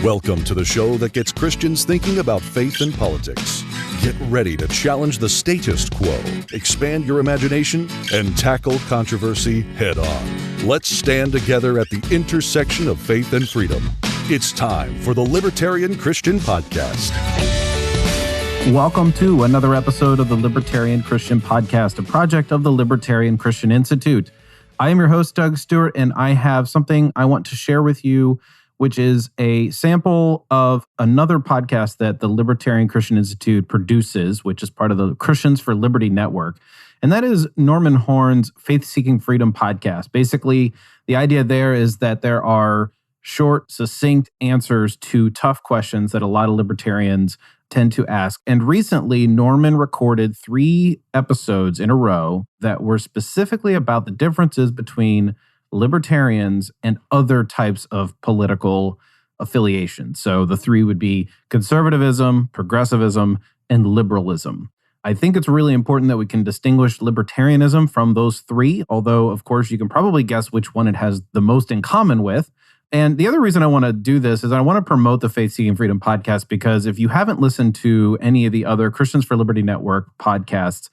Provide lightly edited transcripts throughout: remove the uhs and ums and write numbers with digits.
Welcome to the show that gets Christians thinking about faith and politics. Get ready to challenge the status quo, expand your imagination, and tackle controversy head on. Let's stand together at the intersection of faith and freedom. It's time for the Libertarian Christian Podcast. Welcome to another episode of the Libertarian Christian Podcast, a project of the Libertarian Christian Institute. I am your host, Doug Stewart, and I have something I want to share with you, which is a sample of another podcast that the Libertarian Christian Institute produces, which is part of the Christians for Liberty Network. And that is Norman Horn's Faith Seeking Freedom podcast. Basically, the idea there is that there are short, succinct answers to tough questions that a lot of libertarians tend to ask. And recently, Norman recorded 3 episodes in a row that were specifically about the differences between libertarians and other types of political affiliations. So the 3 would be conservatism, progressivism, and liberalism. I think it's really important that we can distinguish libertarianism from those 3, although, of course, you can probably guess which one it has the most in common with. And the other reason I want to do this is I want to promote the Faith Seeking Freedom podcast, because if you haven't listened to any of the other Christians for Liberty Network podcasts,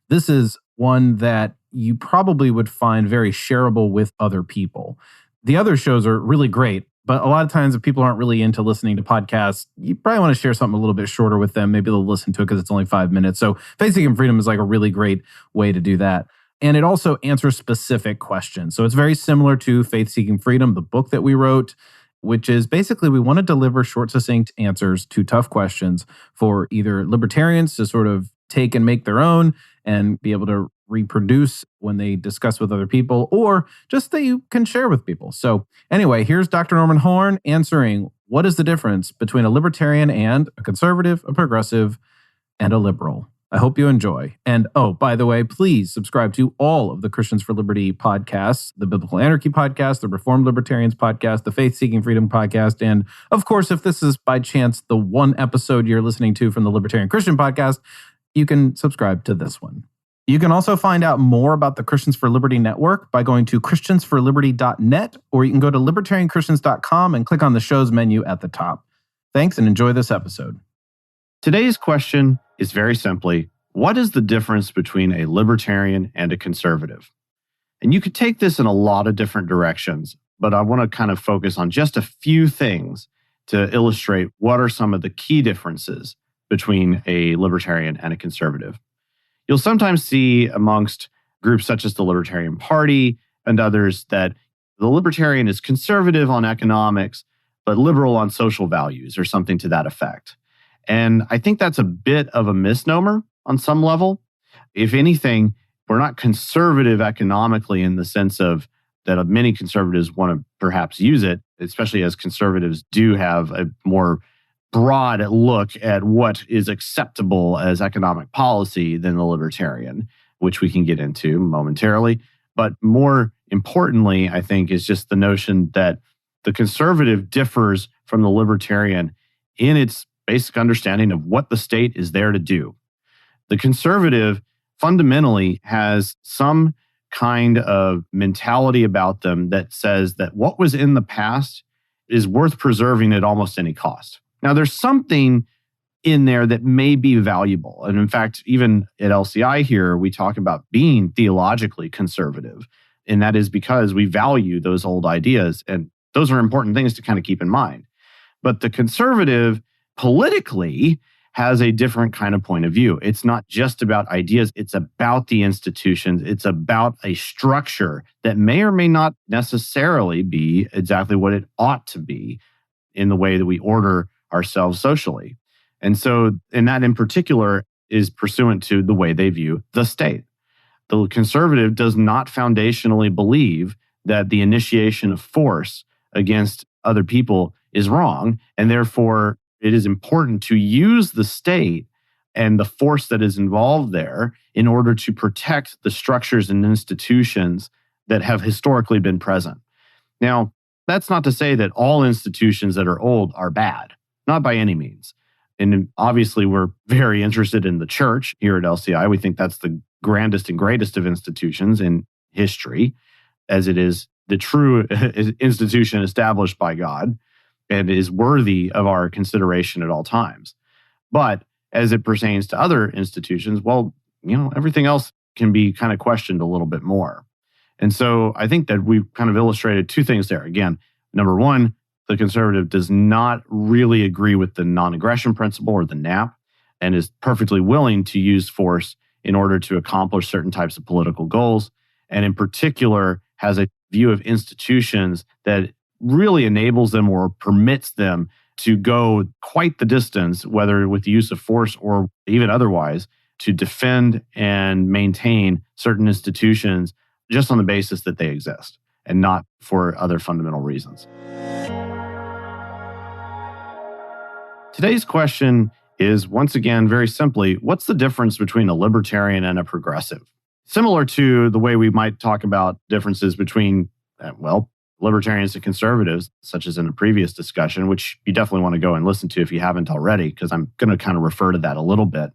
this is one that you probably would find very shareable with other people. The other shows are really great, but a lot of times if people aren't really into listening to podcasts, you probably want to share something a little bit shorter with them. Maybe they'll listen to it because it's only 5 minutes. So Faith Seeking Freedom is like a really great way to do that. And it also answers specific questions. So it's very similar to Faith Seeking Freedom, the book that we wrote, which is basically we want to deliver short, succinct answers to tough questions for either libertarians to sort of take and make their own and be able to reproduce when they discuss with other people, or just that you can share with people. So anyway, here's Dr. Norman Horn answering what is the difference between a libertarian and a conservative, a progressive, and a liberal. I hope you enjoy. And oh, by the way, please subscribe to all of the Christians for Liberty podcasts, the Biblical Anarchy podcast, the Reformed Libertarians podcast, the Faith Seeking Freedom podcast. And of course, if this is by chance the one episode you're listening to from the Libertarian Christian podcast, you can subscribe to this one. You can also find out more about the Christians for Liberty Network by going to christiansforliberty.net, or you can go to libertarianchristians.com and click on the show's menu at the top. Thanks and enjoy this episode. Today's question is very simply, what is the difference between a libertarian and a conservative? And you could take this in a lot of different directions, but I want to kind of focus on just a few things to illustrate what are some of the key differences between a libertarian and a conservative. You'll sometimes see amongst groups such as the Libertarian Party and others that the libertarian is conservative on economics, but liberal on social values or something to that effect. And I think that's a bit of a misnomer on some level. If anything, we're not conservative economically in the sense of that many conservatives want to perhaps use it, especially as conservatives do have a more broad look at what is acceptable as economic policy than the libertarian, which we can get into momentarily. But more importantly, I think, is just the notion that the conservative differs from the libertarian in its basic understanding of what the state is there to do. The conservative fundamentally has some kind of mentality about them that says that what was in the past is worth preserving at almost any cost. Now, there's something in there that may be valuable. And in fact, even at LCI here, we talk about being theologically conservative. And that is because we value those old ideas. And those are important things to kind of keep in mind. But the conservative politically has a different kind of point of view. It's not just about ideas. It's about the institutions. It's about a structure that may or may not necessarily be exactly what it ought to be in the way that we order ourselves socially. And so, and that in particular is pursuant to the way they view the state. The conservative does not foundationally believe that the initiation of force against other people is wrong, and therefore it is important to use the state and the force that is involved there in order to protect the structures and institutions that have historically been present. Now, that's not to say that all institutions that are old are bad. Not by any means. And obviously, we're very interested in the church here at LCI. We think that's the grandest and greatest of institutions in history, as it is the true institution established by God. and is worthy of our consideration at all times. But as it pertains to other institutions, well, everything else can be kind of questioned a little bit more. And so I think that we've kind of illustrated two things there. Again, number one, the conservative does not really agree with the non-aggression principle or the NAP and is perfectly willing to use force in order to accomplish certain types of political goals. And in particular, has a view of institutions that really enables them or permits them to go quite the distance, whether with the use of force or even otherwise, to defend and maintain certain institutions just on the basis that they exist and not for other fundamental reasons. Today's question is, once again, very simply, what's the difference between a libertarian and a progressive? Similar to the way we might talk about differences between, libertarians and conservatives, such as in a previous discussion, which you definitely want to go and listen to if you haven't already, because I'm going to kind of refer to that a little bit.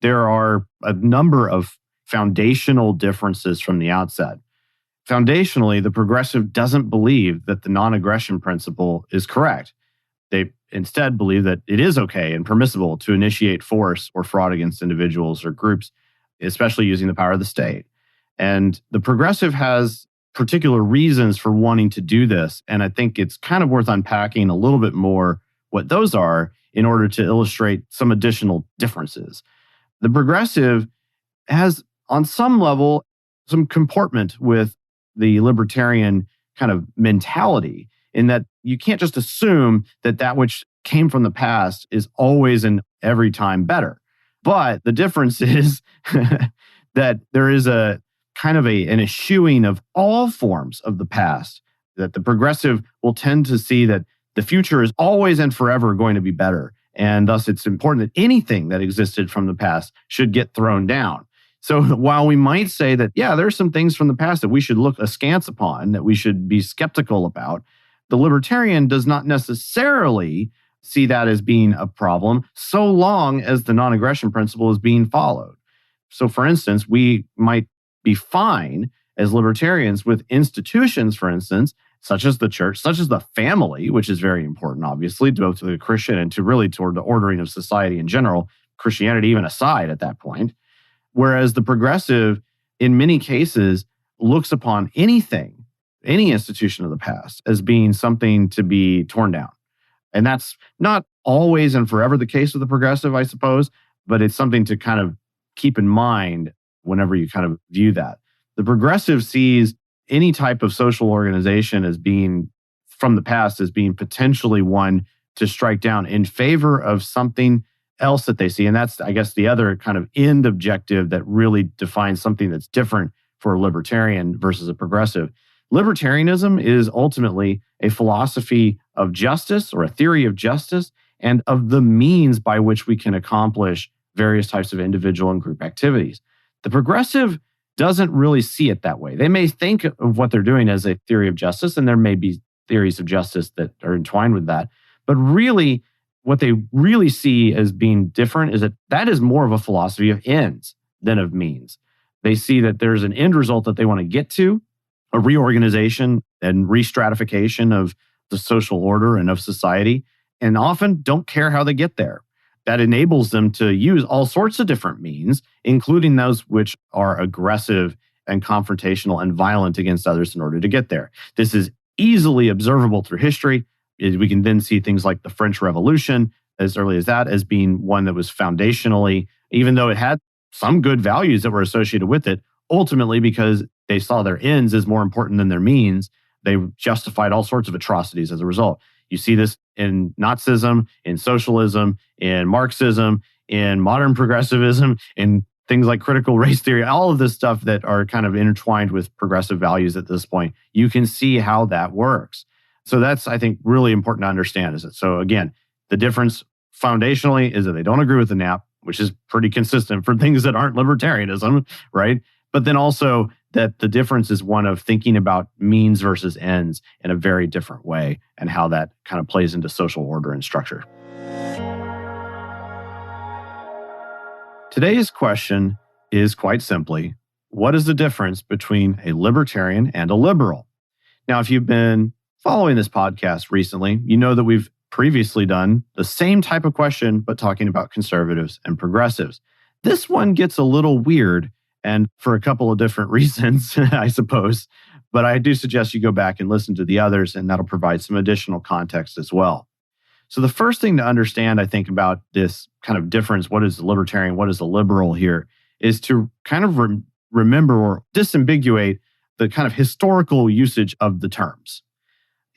There are a number of foundational differences from the outset. Foundationally, the progressive doesn't believe that the non-aggression principle is correct. They instead believe that it is okay and permissible to initiate force or fraud against individuals or groups, especially using the power of the state. And the progressive has particular reasons for wanting to do this. And I think it's kind of worth unpacking a little bit more what those are in order to illustrate some additional differences. The progressive has, on some level, some comportment with the libertarian kind of mentality, in that you can't just assume that that which came from the past is always and every time better. But the difference is that there is a kind of an eschewing of all forms of the past, that the progressive will tend to see that the future is always and forever going to be better. And thus it's important that anything that existed from the past should get thrown down. So while we might say that, there's some things from the past that we should look askance upon, that we should be skeptical about, the libertarian does not necessarily see that as being a problem so long as the non-aggression principle is being followed. So for instance, we might be fine as libertarians with institutions, for instance, such as the church, such as the family, which is very important, obviously, both to the Christian and to really toward the ordering of society in general, Christianity even aside at that point. Whereas the progressive, in many cases, looks upon anything, any institution of the past, as being something to be torn down. And that's not always and forever the case with the progressive, I suppose, but it's something to kind of keep in mind whenever you kind of view that. The progressive sees any type of social organization as being, from the past, as being potentially one to strike down in favor of something else that they see. And that's, I guess, the other kind of end objective that really defines something that's different for a libertarian versus a progressive. Libertarianism is ultimately a philosophy of justice or a theory of justice and of the means by which we can accomplish various types of individual and group activities. The progressive doesn't really see it that way. They may think of what they're doing as a theory of justice, and there may be theories of justice that are entwined with that. But really, what they really see as being different is that is more of a philosophy of ends than of means. They see that there's an end result that they want to get to, a reorganization and restratification of the social order and of society, and often don't care how they get there. That enables them to use all sorts of different means, including those which are aggressive and confrontational and violent against others in order to get there. This is easily observable through history. We can then see things like the French Revolution, as early as that, as being one that was foundationally, even though it had some good values that were associated with it, ultimately because they saw their ends as more important than their means, they justified all sorts of atrocities as a result. You see this in Nazism, in socialism, in Marxism, in modern progressivism, in things like critical race theory, all of this stuff that are kind of intertwined with progressive values at this point. You can see how that works. So that's, I think, really important to understand. So again, the difference foundationally is that they don't agree with the NAP, which is pretty consistent for things that aren't libertarianism, right? But then also that the difference is one of thinking about means versus ends in a very different way and how that kind of plays into social order and structure. Today's question is quite simply, what is the difference between a libertarian and a liberal? Now, if you've been following this podcast recently, you know that we've previously done the same type of question, but talking about conservatives and progressives. This one gets a little weird, and for a couple of different reasons, I suppose. But I do suggest you go back and listen to the others, and that'll provide some additional context as well. So the first thing to understand, I think, about this kind of difference, what is a libertarian, what is a liberal here, is to kind of remember or disambiguate the kind of historical usage of the terms.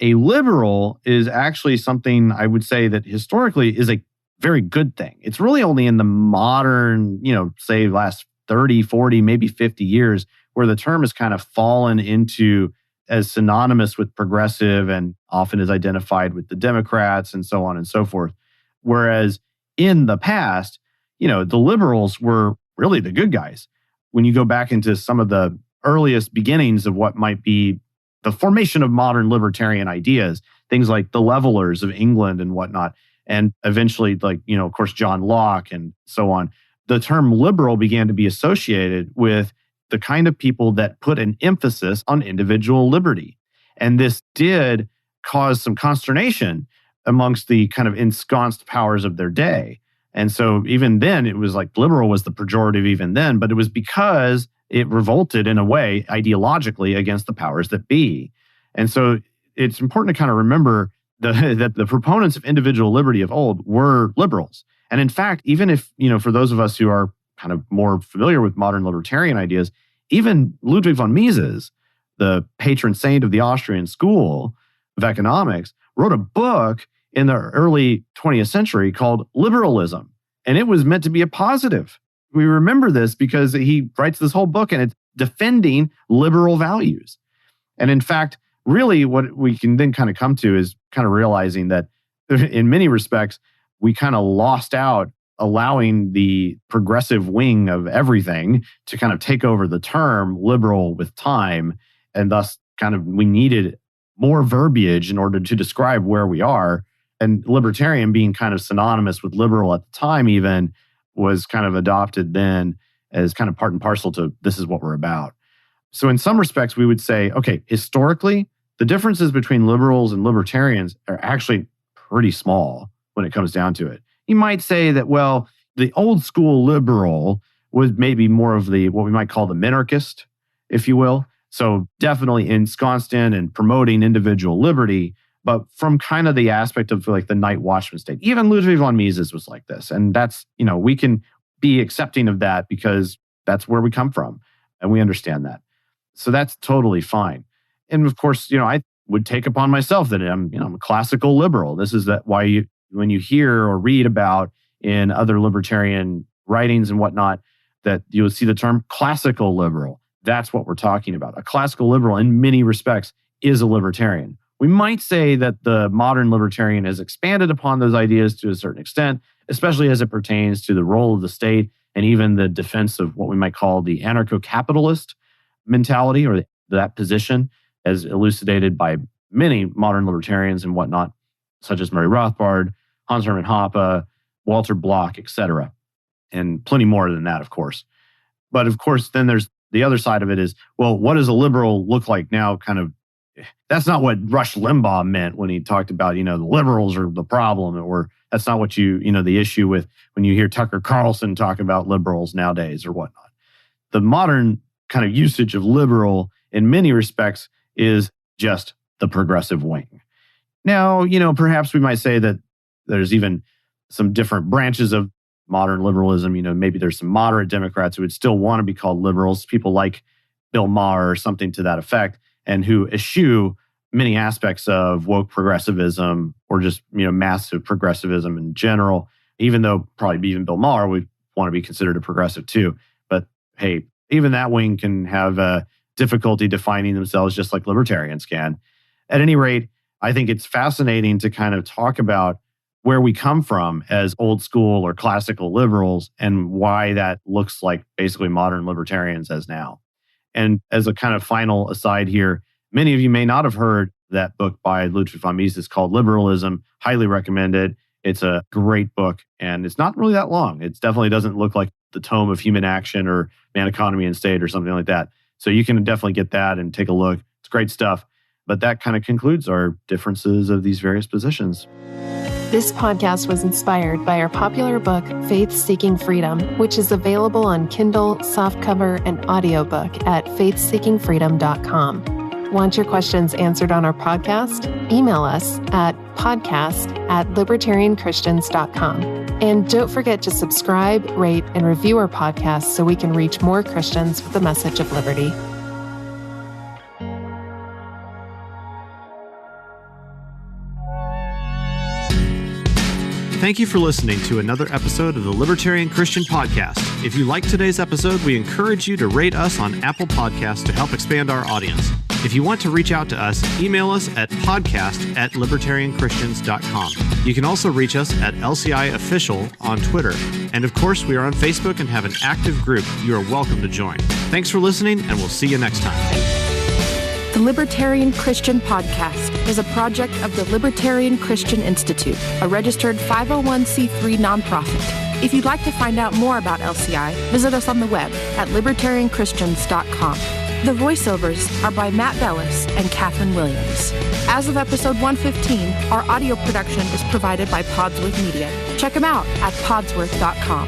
A liberal is actually something I would say that historically is a very good thing. It's really only in the modern, say last 30, 40, maybe 50 years where the term has kind of fallen into as synonymous with progressive and often is identified with the Democrats and so on and so forth. Whereas in the past, the liberals were really the good guys. When you go back into some of the earliest beginnings of what might be the formation of modern libertarian ideas, things like the levelers of England and whatnot, and eventually, of course, John Locke and so on, the term liberal began to be associated with the kind of people that put an emphasis on individual liberty. And this did cause some consternation amongst the kind of ensconced powers of their day. And so even then, it was like liberal was the pejorative even then, but it was because it revolted in a way ideologically against the powers that be. And so it's important to kind of remember that the proponents of individual liberty of old were liberals. And in fact, even if, for those of us who are kind of more familiar with modern libertarian ideas, even Ludwig von Mises, the patron saint of the Austrian school of economics, wrote a book in the early 20th century called Liberalism. And it was meant to be a positive. We remember this because he writes this whole book and it's defending liberal values. And in fact, really what we can then kind of come to is kind of realizing that in many respects, we kind of lost out allowing the progressive wing of everything to kind of take over the term liberal with time. And thus kind of we needed more verbiage in order to describe where we are. And libertarian being kind of synonymous with liberal at the time even was kind of adopted then as kind of part and parcel to this is what we're about. So in some respects, we would say, okay, historically, the differences between liberals and libertarians are actually pretty small when it comes down to it. You might say that, well, the old school liberal was maybe more of the, what we might call the minarchist, if you will. So definitely ensconced in and promoting individual liberty, but from kind of the aspect of like the night watchman state. Even Ludwig von Mises was like this. And that's, we can be accepting of that because that's where we come from. And we understand that. So that's totally fine. And of course, I would take upon myself that I'm a classical liberal. This is why when you hear or read about in other libertarian writings and whatnot, that you'll see the term classical liberal. That's what we're talking about. A classical liberal in many respects is a libertarian. We might say that the modern libertarian has expanded upon those ideas to a certain extent, especially as it pertains to the role of the state and even the defense of what we might call the anarcho-capitalist mentality or that position as elucidated by many modern libertarians and whatnot, such as Murray Rothbard, Hans Hermann Hoppe, Walter Block, etc. And plenty more than that, of course. But of course, then there's the other side of it is, well, what does a liberal look like now? Kind of, that's not what Rush Limbaugh meant when he talked about, the liberals are the problem, or that's not what the issue with when you hear Tucker Carlson talk about liberals nowadays or whatnot. The modern kind of usage of liberal in many respects is just the progressive wing. Now, perhaps we might say that there's even some different branches of modern liberalism. Maybe there's some moderate Democrats who would still want to be called liberals, people like Bill Maher or something to that effect, and who eschew many aspects of woke progressivism or just, massive progressivism in general, even though probably even Bill Maher would want to be considered a progressive too. But hey, even that wing can have difficulty defining themselves just like libertarians can. At any rate, I think it's fascinating to kind of talk about where we come from as old school or classical liberals and why that looks like basically modern libertarians as now. And as a kind of final aside here, many of you may not have heard that book by Ludwig von Mises called Liberalism. Highly recommend it. It's a great book and it's not really that long. It definitely doesn't look like the Tome of Human Action or Man, Economy and State or something like that. So you can definitely get that and take a look. It's great stuff. But that kind of concludes our differences of these various positions. This podcast was inspired by our popular book, Faith Seeking Freedom, which is available on Kindle, softcover, and audiobook at faithseekingfreedom.com. Want your questions answered on our podcast? Email us at podcast@libertarianchristians.com. And don't forget to subscribe, rate, and review our podcast so we can reach more Christians with the message of liberty. Thank you for listening to another episode of the Libertarian Christian Podcast. If you liked today's episode, we encourage you to rate us on Apple Podcasts to help expand our audience. If you want to reach out to us, email us at podcast@libertarianchristians.com. You can also reach us at LCI Official on Twitter. And of course, we are on Facebook and have an active group you are welcome to join. Thanks for listening, and we'll see you next time. The Libertarian Christian Podcast is a project of the Libertarian Christian Institute, a registered 501c3 nonprofit. If you'd like to find out more about LCI, visit us on the web at libertarianchristians.com. The voiceovers are by Matt Bellis and Catherine Williams. As of episode 115, our audio production is provided by Podsworth Media. Check them out at podsworth.com.